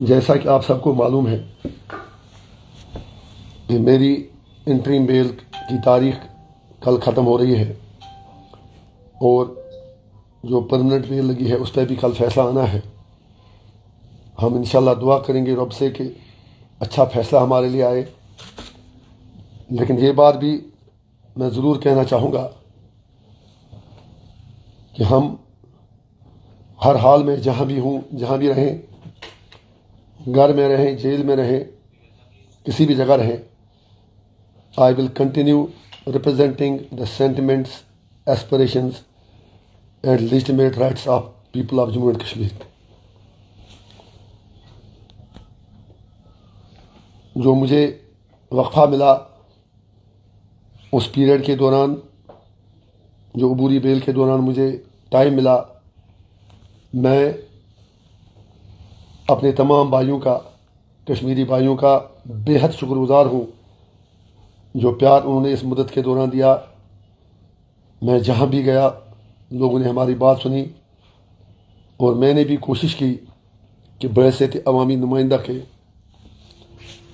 جیسا کہ آپ سب کو معلوم ہے کہ میری انٹریم بیل کی تاریخ کل ختم ہو رہی ہے اور جو پرمننٹ بیل لگی ہے اس پہ بھی کل فیصلہ آنا ہے۔ ہم انشاءاللہ دعا کریں گے رب سے کہ اچھا فیصلہ ہمارے لیے آئے، لیکن یہ بات بھی میں ضرور کہنا چاہوں گا کہ ہم ہر حال میں جہاں بھی رہیں، گھر میں رہیں، جیل میں رہیں، کسی بھی جگہ رہیں، I will continue representing the sentiments, aspirations and legitimate rights of people of Jammu and Kashmir۔ جو مجھے وقفہ ملا اس پیریڈ کے دوران، جو عبوری بیل کے دوران مجھے ٹائم ملا، میں اپنے تمام بھائیوں کا، کشمیری بھائیوں کا بے حد شکر گزار ہوں جو پیار انہوں نے اس مدت کے دوران دیا۔ میں جہاں بھی گیا لوگوں نے ہماری بات سنی اور میں نے بھی کوشش کی کہ بحیثیت عوامی نمائندہ کے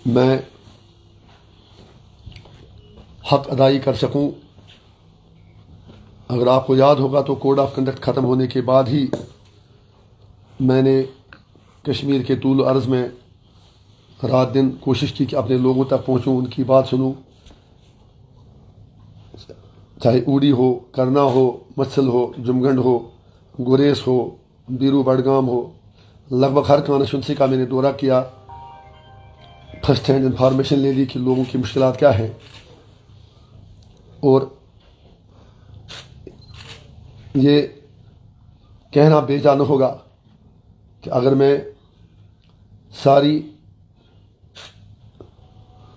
میں حق ادائی کر سکوں۔ اگر آپ کو یاد ہوگا تو کوڈ آف کنڈکٹ ختم ہونے کے بعد ہی میں نے کشمیر کے طول و عرض میں رات دن کوشش کی کہ اپنے لوگوں تک پہنچوں، ان کی بات سنوں، چاہے اوڑی ہو، کرنا ہو، مچھل ہو، جمگنڈ ہو، گریس ہو، بیرو بڑگام ہو، لگ بھگ ہر کانسٹیچوئنسی کا میں نے دورہ کیا، فرسٹ ہینڈ انفارمیشن لے لی کہ لوگوں کی مشکلات کیا ہیں۔ اور یہ کہنا بے جا نہ ہوگا کہ اگر میں ساری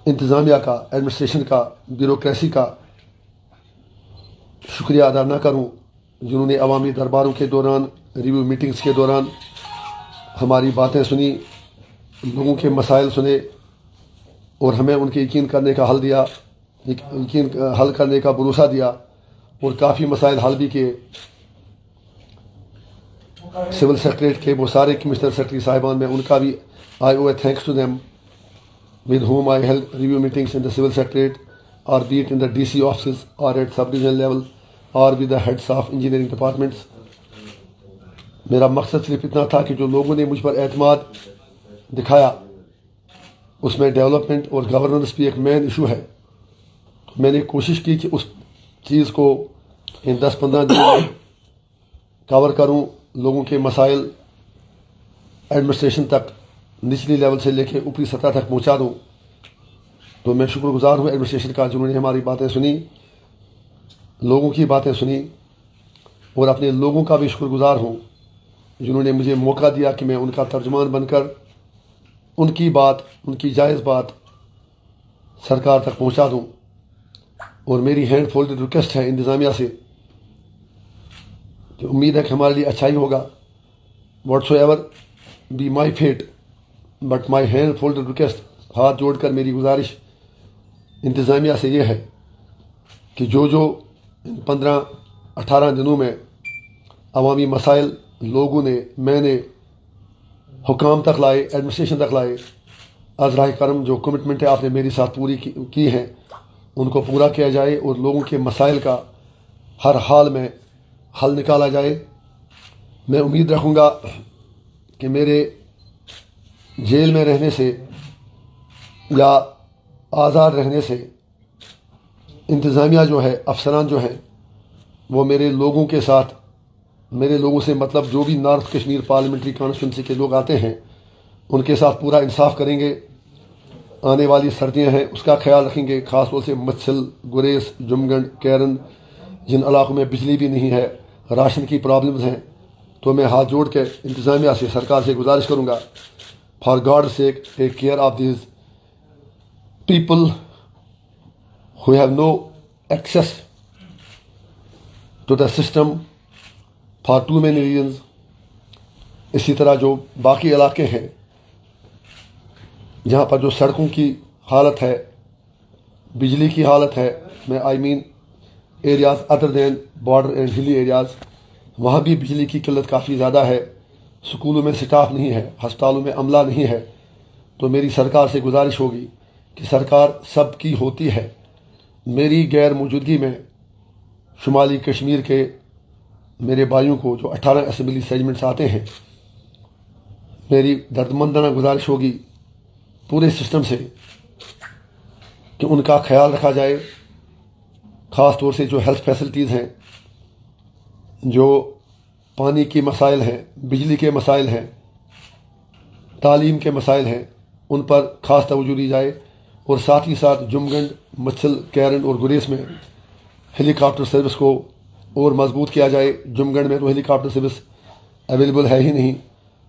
انتظامیہ کا، ایڈمنسٹریشن کا، بیوروکریسی کا شکریہ ادا نہ کروں جنہوں نے عوامی درباروں کے دوران، ریویو میٹنگز کے دوران ہماری باتیں سنی، لوگوں کے مسائل سنے اور ہمیں ان کے یقین کرنے کا حل کرنے کا بھروسہ دیا اور کافی مسائل حل بھی کیے۔ سول سیکریٹریٹ کے وہ سارے کمشنر سیکرٹری صاحبان، میں ان کا بھی I owe a thanks to them with whom I held review meetings in the civil secretariat or be it in the DC offices or at sub-division level or with the heads of engineering departments۔ میرا مقصد صرف اتنا تھا کہ جو لوگوں نے مجھ پر اعتماد دکھایا اس میں ڈیولپمنٹ اور گورننس بھی ایک مین ایشو ہے۔ میں نے کوشش کی کہ اس چیز کو ان 10-15 دنوں میں کور کروں، لوگوں کے مسائل ایڈمنسٹریشن تک نچلی لیول سے لے کے اوپری سطح تک پہنچا دوں۔ تو میں شکر گزار ہوں ایڈمنسٹریشن کا جنہوں نے ہماری باتیں سنی، لوگوں کی باتیں سنی، اور اپنے لوگوں کا بھی شکر گزار ہوں جنہوں نے مجھے موقع دیا کہ میں ان کا ترجمان بن کر ان کی بات، ان کی جائز بات سرکار تک پہنچا دوں۔ اور میری ہینڈ فولڈڈ ریکویسٹ ہے انتظامیہ سے کہ امید ہے کہ ہمارے لیے اچھا ہی ہوگا، whatsoever be my fate, but my hand folded request, ہاتھ جوڑ کر میری گزارش انتظامیہ سے یہ ہے کہ جو ان 15-18 دنوں میں عوامی مسائل لوگوں نے، میں نے حکام تک لائے، ایڈمنسٹریشن تک لائے، از راہ کرم جو کمٹمنٹ ہے آپ نے میری ساتھ پوری کی ہیں ان کو پورا کیا جائے اور لوگوں کے مسائل کا ہر حال میں حل نکالا جائے۔ میں امید رکھوں گا کہ میرے جیل میں رہنے سے یا آزاد رہنے سے انتظامیہ جو ہے، افسران جو ہیں، وہ میرے لوگوں کے ساتھ، میرے لوگوں سے مطلب جو بھی نارتھ کشمیر پارلیمنٹری کانسٹیچوئنسی کے لوگ آتے ہیں ان کے ساتھ پورا انصاف کریں گے۔ آنے والی سردیاں ہیں اس کا خیال رکھیں گے، خاص طور سے مچھل، گریس، جمگنڈ، کیرن، جن علاقوں میں بجلی بھی نہیں ہے، راشن کی پرابلمز ہیں۔ تو میں ہاتھ جوڑ کے انتظامیہ سے، سرکار سے گزارش کروں گا، for God sake take care of these people who have no access to the system for too many reasons۔ اسی طرح جو باقی علاقے ہیں جہاں پر جو سڑکوں کی حالت ہے، بجلی کی حالت ہے، میں I mean areas other than border and hilly areas, وہاں بھی بجلی کی قلت کافی زیادہ ہے، سکولوں میں سٹاف نہیں ہے، ہسپتالوں میں عملہ نہیں ہے، تو میری سرکار سے گزارش ہوگی کہ سرکار سب کی ہوتی ہے، میری غیر موجودگی میں شمالی کشمیر کے میرے بھائیوں کو جو 18 اسمبلی سیگمنٹس آتے ہیں، میری دردمندانہ گزارش ہوگی پورے سسٹم سے کہ ان کا خیال رکھا جائے، خاص طور سے جو ہیلتھ فیسلٹیز ہیں، جو پانی کے مسائل ہیں، بجلی کے مسائل ہیں، تعلیم کے مسائل ہیں، ان پر خاص توجہ دی جائے، اور ساتھ ہی ساتھ جمگنڈ، مچھل، کیرن اور گریز میں ہیلی کاپٹر سروس کو اور مضبوط کیا جائے۔ جمگنڈ میں تو ہیلی کاپٹر سروس اویلیبل ہے ہی نہیں،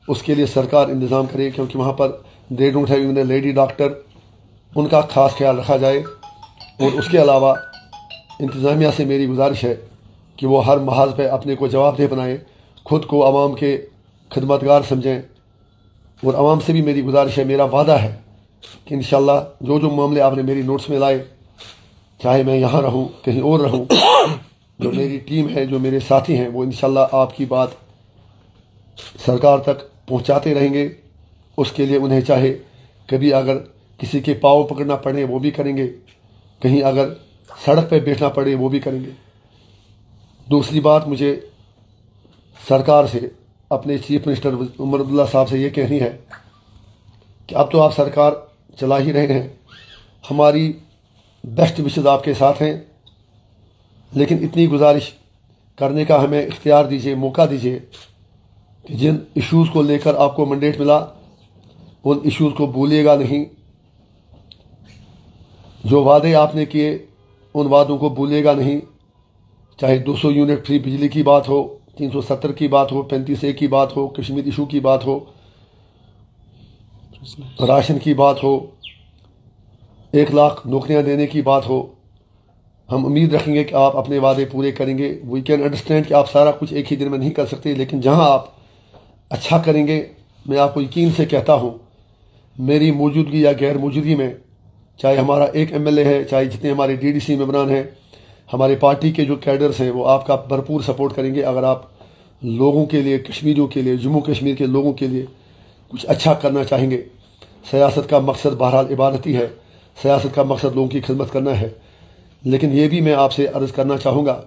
اس کے لیے سرکار انتظام کرے، کیونکہ وہاں پر they don't have even a lady doctor, ان کا خاص خیال رکھا جائے۔ اور اس کے علاوہ انتظامیہ سے میری گزارش ہے کہ وہ ہر محاذ پہ اپنے کو جواب دہ بنائیں، خود کو عوام کے خدمتگار سمجھیں، اور عوام سے بھی میری گزارش ہے، میرا وعدہ ہے کہ انشاءاللہ جو جو معاملے آپ نے میری نوٹس میں لائے، چاہے میں یہاں رہوں کہیں اور رہوں، جو میری ٹیم ہے، جو میرے ساتھی ہیں، وہ انشاءاللہ آپ کی بات سرکار تک پہنچاتے رہیں گے۔ اس کے لیے انہیں چاہے کبھی اگر کسی کے پاؤں پکڑنا پڑے وہ بھی کریں گے، کہیں اگر سڑک پہ بیٹھنا پڑے وہ بھی کریں گے۔ دوسری بات مجھے سرکار سے، اپنے چیف منسٹر عمر عبداللہ صاحب سے یہ کہنی ہے کہ اب تو آپ سرکار چلا ہی رہے ہیں، ہماری بیسٹ وشز آپ کے ساتھ ہیں، لیکن اتنی گزارش کرنے کا ہمیں اختیار دیجیے، موقع دیجیے کہ جن ایشوز کو لے کر آپ کو منڈیٹ ملا، ان ایشوز کو بھولیے گا نہیں، جو وعدے آپ نے کیے ان وعدوں کو بھولیے گا نہیں، چاہے 200 یونٹ فری بجلی کی بات ہو، 370 کی بات ہو، 35A کی بات ہو، کشمیر ایشو کی بات ہو، راشن کی بات ہو، 1 لاکھ نوکریاں دینے کی بات ہو۔ ہم امید رکھیں گے کہ آپ اپنے وعدے پورے کریں گے۔ وی کین انڈرسٹینڈ کہ آپ سارا کچھ ایک ہی دن میں نہیں کر سکتے، لیکن جہاں آپ اچھا کریں گے، میں آپ کو یقین سے کہتا ہوں، میری موجودگی یا غیر موجودگی میں، چاہے ہمارا ایک MLA ہے، چاہے جتنے ہمارے DDC ممبران ہیں، ہمارے پارٹی کے جو کیڈرز ہیں، وہ آپ کا بھرپور سپورٹ کریں گے اگر آپ لوگوں کے لیے، کشمیریوں کے لیے، جموں کشمیر کے لوگوں کے لیے کچھ اچھا کرنا چاہیں گے۔ سیاست کا مقصد بہرحال عبادت ہی ہے، سیاست کا مقصد لوگوں کی خدمت کرنا ہے، لیکن یہ بھی میں آپ سے عرض کرنا چاہوں گا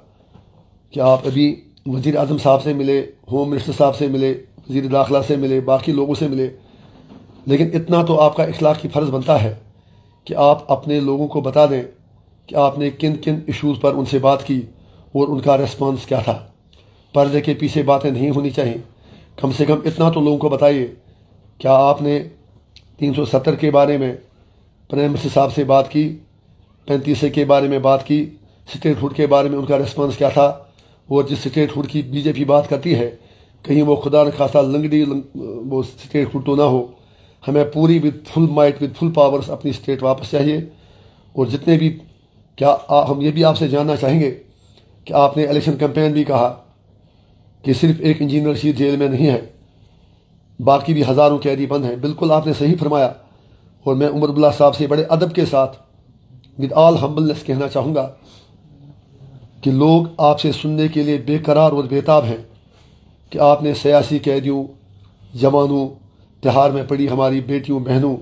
کہ آپ ابھی وزیر اعظم صاحب سے ملے، ہوم منسٹر صاحب سے ملے، وزیر داخلہ سے ملے، باقی لوگوں سے ملے، لیکن اتنا تو آپ کا اخلاقی فرض بنتا ہے کہ آپ اپنے لوگوں کو بتا دیں کہ آپ نے کن کن ایشوز پر ان سے بات کی اور ان کا ریسپانس کیا تھا۔ پردے کے پیچھے باتیں نہیں ہونی چاہیے، کم سے کم اتنا تو لوگوں کو بتائیے، کیا آپ نے 370 کے بارے میں پرائم منسٹر صاحب سے بات کی، 35A کے بارے میں بات کی، اسٹیٹ ہوڈ کے بارے میں ان کا ریسپانس کیا تھا؟ اور جس اسٹیٹ ہوڈ کی BJP بات کرتی ہے، کہیں وہ خدا نخواستہ لنگڑی وہ اسٹیٹ ہوڈ تو نہ ہو۔ ہمیں پوری with full might, with full powers اپنی اسٹیٹ واپس چاہیے۔ اور جتنے بھی، کیا ہم یہ بھی آپ سے جاننا چاہیں گے کہ آپ نے الیکشن کیمپین بھی کہا کہ صرف ایک انجینئر رشید جیل میں نہیں ہے، باقی بھی ہزاروں قیدی بند ہیں۔ بالکل آپ نے صحیح فرمایا، اور میں عمر عبداللہ صاحب سے بڑے ادب کے ساتھ ود آل ہمبلنس کہنا چاہوں گا کہ لوگ آپ سے سننے کے لیے بے قرار اور بیتاب ہیں کہ آپ نے سیاسی قیدیوں، جوانوں، تہار میں پڑی ہماری بیٹیوں بہنوں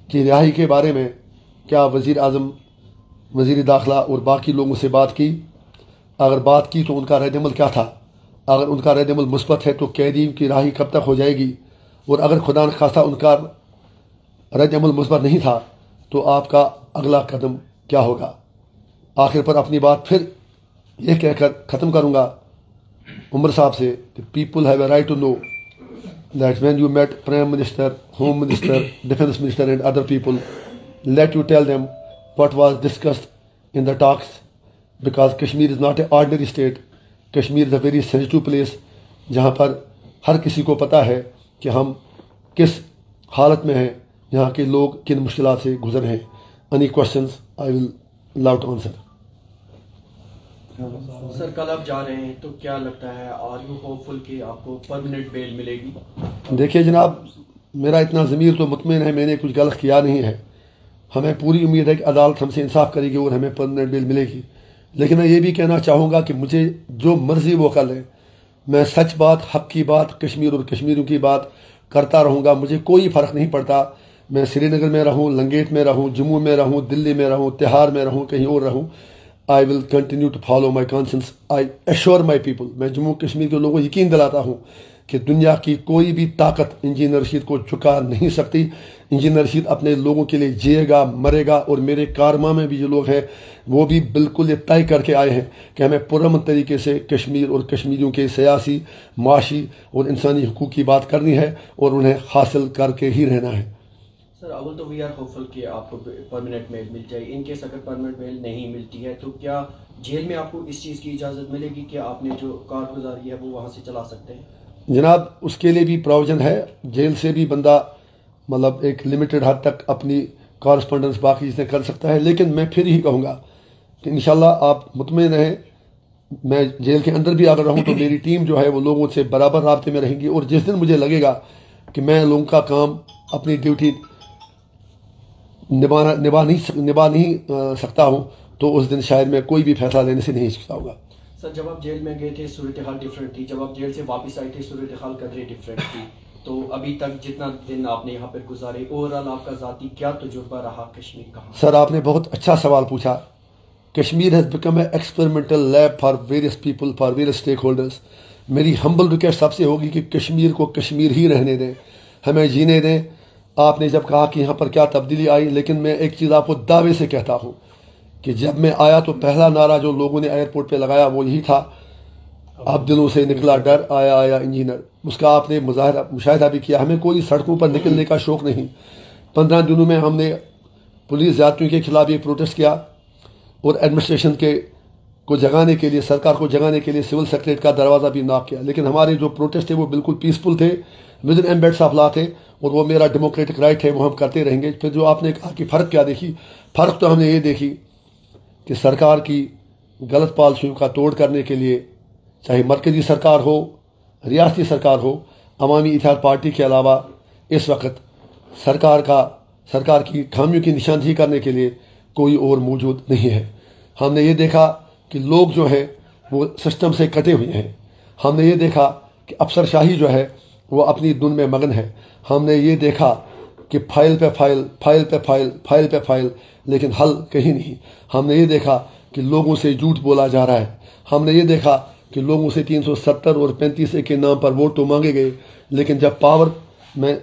کی رہائی کے بارے میں کیا وزیر اعظم، وزیر داخلہ اور باقی لوگوں سے بات کی؟ اگر بات کی تو ان کا رد عمل کیا تھا؟ اگر ان کا رد عمل مثبت ہے تو قیدیوں کی رہائی کب تک ہو جائے گی؟ اور اگر خدا نخواستہ ان کا رد عمل مثبت نہیں تھا تو آپ کا اگلا قدم کیا ہوگا؟ آخر پر اپنی بات پھر یہ کہہ کر ختم کروں گا عمر صاحب سے کہ people have a right to know that when you meet prime minister, home minister, defence minister and other people, let you tell them what was discussed in the talks, because Kashmir is not an ordinary state. Kashmir is a very sensitive place جہاں پر ہر کسی کو پتہ ہے کہ ہم کس حالت میں ہیں، یہاں کے لوگ کن مشکلات سے گزر ہیں۔ Any questions I will love to answer. سر کل آپ جا رہے ہیں تو کیا لگتا ہے، آر یو ہوپ فل کہ آپ کو پرماننٹ بیل ملے گی؟ دیکھیے جناب، میرا اتنا ضمیر تو مطمئن ہے، میں نے کچھ غلط کیا نہیں ہے، ہمیں پوری امید ہے کہ عدالت ہم سے انصاف کرے گی اور ہمیں پرماننٹ بیل ملے گی۔ لیکن میں یہ بھی کہنا چاہوں گا کہ مجھے جو مرضی وہ کر لیں، میں سچ بات، حق کی بات، کشمیر اور کشمیریوں کی بات کرتا رہوں گا. مجھے کوئی فرق نہیں پڑتا میں سری نگر میں رہوں، لنگیٹ میں رہوں، جموں میں رہوں، دلی میں رہوں، تہار میں رہوں، کہیں اور رہوں. I will continue to follow my conscience. I assure my people. میں جموں کشمیر کے لوگوں کو یقین دلاتا ہوں کہ دنیا کی کوئی بھی طاقت انجینئر رشید کو جھکا نہیں سکتی. انجینئر رشید اپنے لوگوں کے لیے جیے گا، مرے گا، اور میرے کارما میں بھی جو لوگ ہیں وہ بھی بالکل یہ طے کر کے آئے ہیں کہ ہمیں پرامن طریقے سے کشمیر اور کشمیریوں کے سیاسی، معاشی اور انسانی حقوق کی بات کرنی ہے اور انہیں حاصل کر کے ہی رہنا ہے. سر اول تو وی آر ہوپفل کہ آپ کو پرماننٹ میل مل جائے. ان کیس اگر پرماننٹ میل نہیں ملتی ہے تو کیا جیل میں آپ کو اس چیز کی اجازت ملے گی کہ آپ نے جو کارگزاری ہے وہ وہاں سے چلا سکتے ہیں؟ جناب اس کے لیے بھی پراویژن ہے. جیل سے بھی بندہ مطلب ایک لمیٹڈ حد تک اپنی کارسپونڈنس باقی چیزیں کر سکتا ہے. لیکن میں پھر ہی کہوں گا کہ انشاءاللہ آپ مطمئن رہیں، میں جیل کے اندر بھی اگر رہوں تو میری ٹیم جو ہے وہ لوگوں سے برابر رابطے میں رہیں گی. اور جس دن مجھے لگے گا کہ میں لوگوں کا کام، اپنی ڈیوٹی نبھا نہیں سکتا ہوں تو اس دن شاید میں کوئی بھی فیصلہ لینے سے نہیں ہچکچاؤں گا. سر جب آپ جیل میں گئے تھے صورتحال ڈفرینٹ تھی، جب آپ جیل سے واپس آئے تھے صورتحال قدرے ڈفرینٹ تھی. تو ابھی تک جتنا دن آپ نے یہاں پر گزارے، اوور آل آپ کا ذاتی کیا تجربہ رہا کشمیر کا؟ سر آپ نے بہت اچھا سوال پوچھا. Kashmir has become a experimental lab for various people, for various stack holders. میری ہمبل ریکویسٹ سب سے ہوگی کہ کشمیر کو کشمیر ہی رہنے دیں، ہمیں جینے دیں. آپ نے جب کہا کہ یہاں پر کیا تبدیلی آئی، لیکن میں ایک چیز آپ کو دعوے سے کہتا ہوں کہ جب میں آیا تو پہلا نعرہ جو لوگوں نے ایئرپورٹ پہ لگایا وہ یہی تھا، اب دلوں سے نکلا ڈر، آیا آیا انجینئر. اس کا آپ نے مشاہدہ بھی کیا. ہمیں کوئی سڑکوں پر نکلنے کا شوق نہیں. 15 دنوں میں ہم نے پولیس زیادتیوں کے خلاف یہ پروٹیسٹ کیا اور ایڈمنسٹریشن کو جگانے کے لیے، سرکار کو جگانے کے لیے سول سیکریٹریٹ کا دروازہ بھی ناک کیا. لیکن ہمارے جو پروٹیسٹ تھے وہ بالکل پیسفل تھے، ود ان ایمبیڈس آف لا تھے، اور وہ میرا ڈیموکریٹک رائٹ ہے، وہ ہم کرتے رہیں گے. پھر جو آپ نے کہا کہ فرق کیا دیکھی، فرق تو ہم نے یہ دیکھی کہ سرکار کی غلط پالیسیوں کا توڑ کرنے کے لیے، چاہے مرکزی سرکار ہو، ریاستی سرکار ہو، عوامی اتحاد پارٹی کے علاوہ اس وقت سرکار کی خامیوں کی نشاندہی کرنے کے لیے کوئی اور موجود نہیں ہے. ہم نے یہ دیکھا کہ لوگ جو ہیں وہ سسٹم سے کٹے ہوئے ہیں. ہم نے یہ دیکھا کہ افسر شاہی جو ہے وہ اپنی دن میں مگن ہے. ہم نے یہ دیکھا کہ فائل پہ فائل، فائل پہ فائل، فائل پہ فائل، لیکن حل کہیں نہیں. ہم نے یہ دیکھا کہ لوگوں سے جھوٹ بولا جا رہا ہے. ہم نے یہ دیکھا کہ لوگوں سے 370 اور 35 کے نام پر ووٹ تو مانگے گئے، لیکن جب پاور میں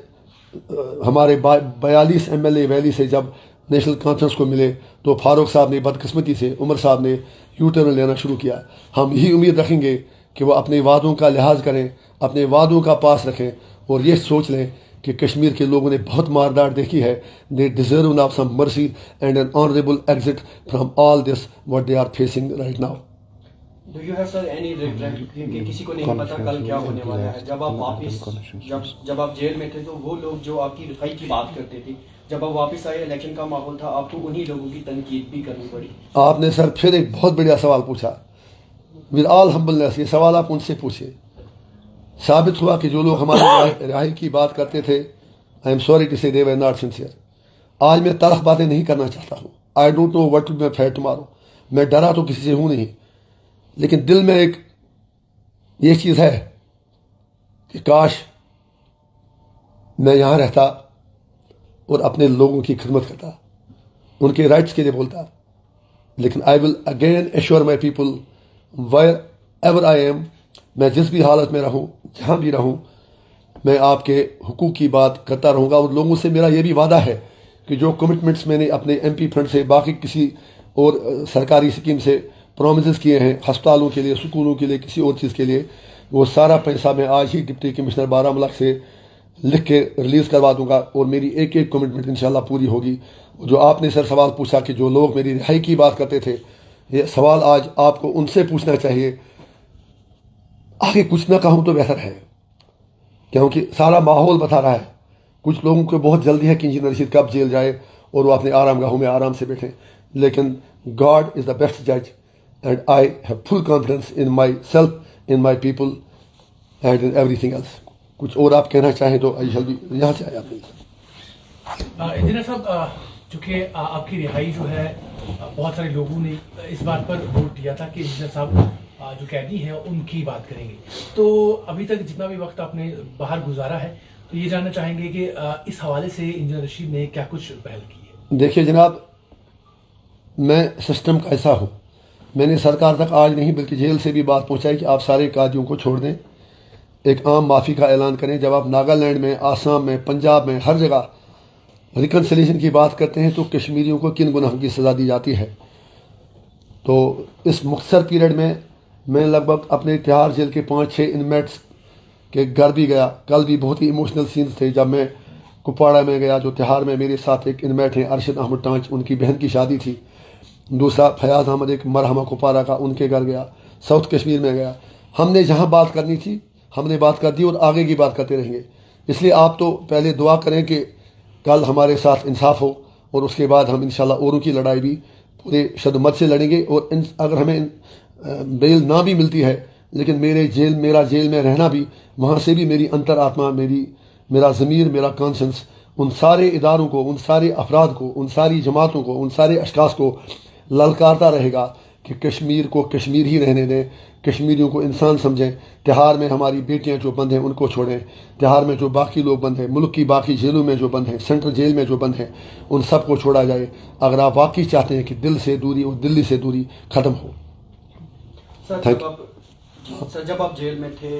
ہمارے 42 MLA ویلی سے جب نیشنل کانفرنس کو ملے تو فاروق صاحب نے بدقسمتی سے، عمر صاحب نے یو ٹرن لینا شروع کیا. ہم یہی امید رکھیں گے کہ وہ اپنے وعدوں کا لحاظ کریں، اپنے وعدوں کا پاس رکھیں اور یہ سوچ لیں کہ کشمیر کے لوگوں نے بہت مارداٹ دیکھی ہے. They deserve now some mercy and an honourable exit from all this what they are facing right now. Do you have sir any regret? کیونکہ کسی کو نہیں پتا کل کیا ہونے والا ہے. جب آپ واپس جب آپ جیل میں تھے تو وہ لوگ جو آپ کی رہائی کی بات کرتے تھے، جب آپ واپس آئے الیکشن کا ماحول تھا، آپ کو انہی لوگوں کی تنقید بھی کرنی پڑی. آپ نے سر پھر ایک بہت بڑا سوال پوچھا. ود آل ہمبلنس یہ سوال آپ ان سے پوچھیں. ثابت ہوا کہ جو لوگ ہماری رہائی کی بات کرتے تھے، آئی ایم سوری ٹو سے دے ور ناٹ سنسیئر. آج میں تلخ باتیں نہیں کرنا چاہتا ہوں. I don't know what will be fair tomorrow. میں ڈرا تو کسی سے ہوں نہیں، لیکن دل میں ایک یہ چیز ہے کہ کاش میں یہاں رہتا اور اپنے لوگوں کی خدمت کرتا، ان کے رائٹس کے لیے بولتا. لیکن I will again assure my people wherever I am, میں جس بھی حالت میں رہوں، جہاں بھی رہوں، میں آپ کے حقوق کی بات کرتا رہوں گا. اور لوگوں سے میرا یہ بھی وعدہ ہے کہ جو کمٹمنٹس میں نے اپنے MP فنڈ سے، باقی کسی اور سرکاری اسکیم سے پرومسز کیے ہیں، ہسپتالوں کے لیے، سکولوں کے لیے، کسی اور چیز کے لیے، وہ سارا پیسہ میں آج ہی ڈپٹی کمشنر بارہمولہ سے لکھ کے ریلیز کروا دوں گا اور میری ایک ایک کمٹمنٹ انشاءاللہ پوری ہوگی. جو آپ نے سر سوال پوچھا کہ جو لوگ میری رہائی کی بات کرتے تھے، یہ سوال آج آپ کو ان سے پوچھنا چاہیے. آگے کچھ نہ کہوں تو بہتر ہے، کیونکہ سارا ماحول بتا رہا ہے. کچھ لوگوں کو بہت جلدی ہے کہ انجینئر رشید کب جیل جائے اور وہ اپنے آرام گاہوں میں آرام سے بیٹھیں. لیکن گاڈ از دا بیسٹ جج and I have full confidence in myself, in my people and in everything else. کچھ اور آپ کہنا چاہیں تو آئی شل بی. یہاں سے آیا آپ نے. انجینئر صاحب، چونکہ آپ کی رہائی جو ہے، بہت سارے لوگوں نے اس بات پر ووٹ دیا تھا کہ انجینئر صاحب جو قیدی ہیں ان کی بات کریں گے. تو ابھی تک جتنا بھی وقت آپ نے باہر گزارا ہے تو یہ جاننا چاہیں گے کہ اس حوالے سے انجینئر رشید نے کیا کچھ پہل کی ہے. دیکھیے جناب، میں سسٹم کا ایسا ہوں، میں نے سرکار تک آج نہیں بلکہ جیل سے بھی بات پہنچائی کہ آپ سارے قیدیوں کو چھوڑ دیں، ایک عام معافی کا اعلان کریں. جب آپ ناگالینڈ میں، آسام میں، پنجاب میں، ہر جگہ ریکنسیلیشن کی بات کرتے ہیں تو کشمیریوں کو کن گناہوں کی سزا دی جاتی ہے. تو اس مختصر پیریڈ میں لگ بھگ اپنے تہاڑ جیل کے 5-6 انمیٹس کے گھر بھی گیا. کل بھی بہت ہی ایموشنل سینز تھے جب میں کپواڑہ میں گیا. جو تہاڑ میں میرے ساتھ ایک انمیٹ ہیں ارشد احمد ٹانچ، ان کی بہن کی شادی تھی. دوسرا فیاض احمد، ایک مرحمہ کپواڑہ کا، ان کے گھر گیا. ساؤتھ کشمیر میں گیا. ہم نے جہاں بات کرنی تھی ہم نے بات کر دی اور آگے کی بات کرتے رہیں گے. اس لیے آپ تو پہلے دعا کریں کہ کل ہمارے ساتھ انصاف ہو، اور اس کے بعد ہم انشاءاللہ اوروں کی لڑائی بھی پورے شدت سے لڑیں گے. اور اگر ہمیں بیل نہ بھی ملتی ہے لیکن میرا جیل میں رہنا بھی، وہاں سے بھی میری انتر آتما، میرا ضمیر، میرا کانشنس ان سارے اداروں کو، ان سارے افراد کو، ان ساری جماعتوں کو، ان سارے اشخاص کو للکارتا رہے گا کہ کشمیر کو کشمیر ہی رہنے دیں، کشمیریوں کو انسان سمجھیں. تہاڑ میں ہماری بیٹیاں جو بند ہیں ان کو چھوڑیں. تہاڑ میں جو باقی لوگ بند ہیں، ملک کی باقی جیلوں میں جو بند ہیں، سینٹرل جیل میں جو بند ہیں، ان سب کو چھوڑا جائے اگر آپ واقعی چاہتے ہیں کہ دل سے دوری اور دلی سے دوری ختم ہو. سر جب آپ جیل میں تھے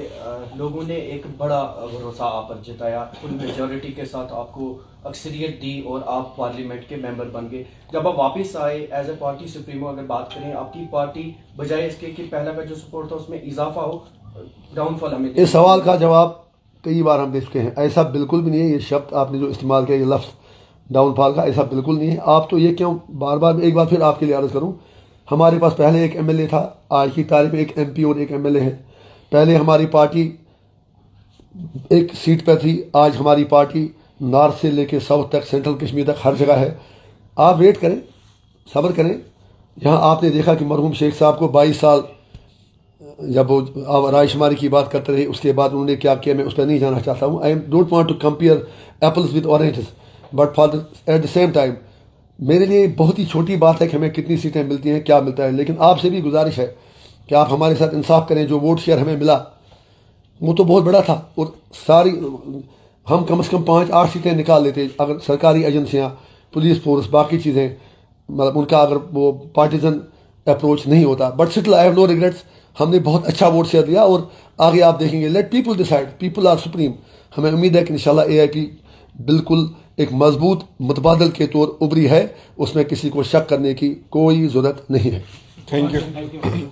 لوگوں نے ایک بڑا بھروسہ آپ پر جتایا، فل میجورٹی کے ساتھ آپ کو اکثریت دی اور آپ پارلیمنٹ کے ممبر بن گئے. جب آپ واپس آئے ایز اے پارٹی سپریمو، اگر بات کریں آپ کی پارٹی بجائے اس کے کہ پہلا کا جو سپورٹ تھا اس میں اضافہ ہو، ڈاؤن فال ہمیں اس سوال کا جواب کئی بار ہم دے چکے ہیں. ایسا بالکل بھی نہیں ہے. یہ شبد آپ نے جو استعمال کیا، یہ لفظ ڈاؤن فال کا، ایسا بالکل نہیں ہے. آپ تو یہ کیوں بار بار، ایک بار پھر آپ کے لیے عرض کروں، ہمارے پاس پہلے ایک ایم ایل اے تھا، آج کی تاریخ میں ایک ایم پی اور ایک ایم ایل اے ہے. پہلے ہماری پارٹی ایک سیٹ پہ تھی، آج ہماری پارٹی نارتھ سے لے کے ساؤتھ تک، سینٹرل کشمیر تک ہر جگہ ہے. آپ ویٹ کریں، صبر کریں. یہاں آپ نے دیکھا کہ مرحوم شیخ صاحب کو 22 سال جب وہ رائے شماری کی بات کرتے رہے، اس کے بعد انہوں نے کیا کیا میں اس پہ نہیں جانا چاہتا ہوں. I don't want to compare apples with oranges, but at the same time میرے لیے بہت ہی چھوٹی بات ہے کہ ہمیں کتنی سیٹیں ملتی ہیں، کیا ملتا ہے. لیکن آپ سے بھی گزارش ہے کہ آپ ہمارے ساتھ انصاف کریں. جو ووٹ شیئر ہمیں ملا وہ تو بہت بڑا تھا، اور ساری ہم کم از کم 5-8 سیٹیں نکال لیتے اگر سرکاری ایجنسیاں، پولیس فورس، باقی چیزیں، مطلب ان کا اگر وہ پارٹیزن اپروچ نہیں ہوتا. But still I have no regrets. ہم نے بہت اچھا ووٹ شیئر دیا اور آگے آپ دیکھیں گے. Let people decide, people are supreme. ہمیں امید ہے کہ انشاءاللہ اے آئی پی بالکل ایک مضبوط متبادل کے طور ابری ہے، اس میں کسی کو شک کرنے کی کوئی ضرورت نہیں ہے. Thank you.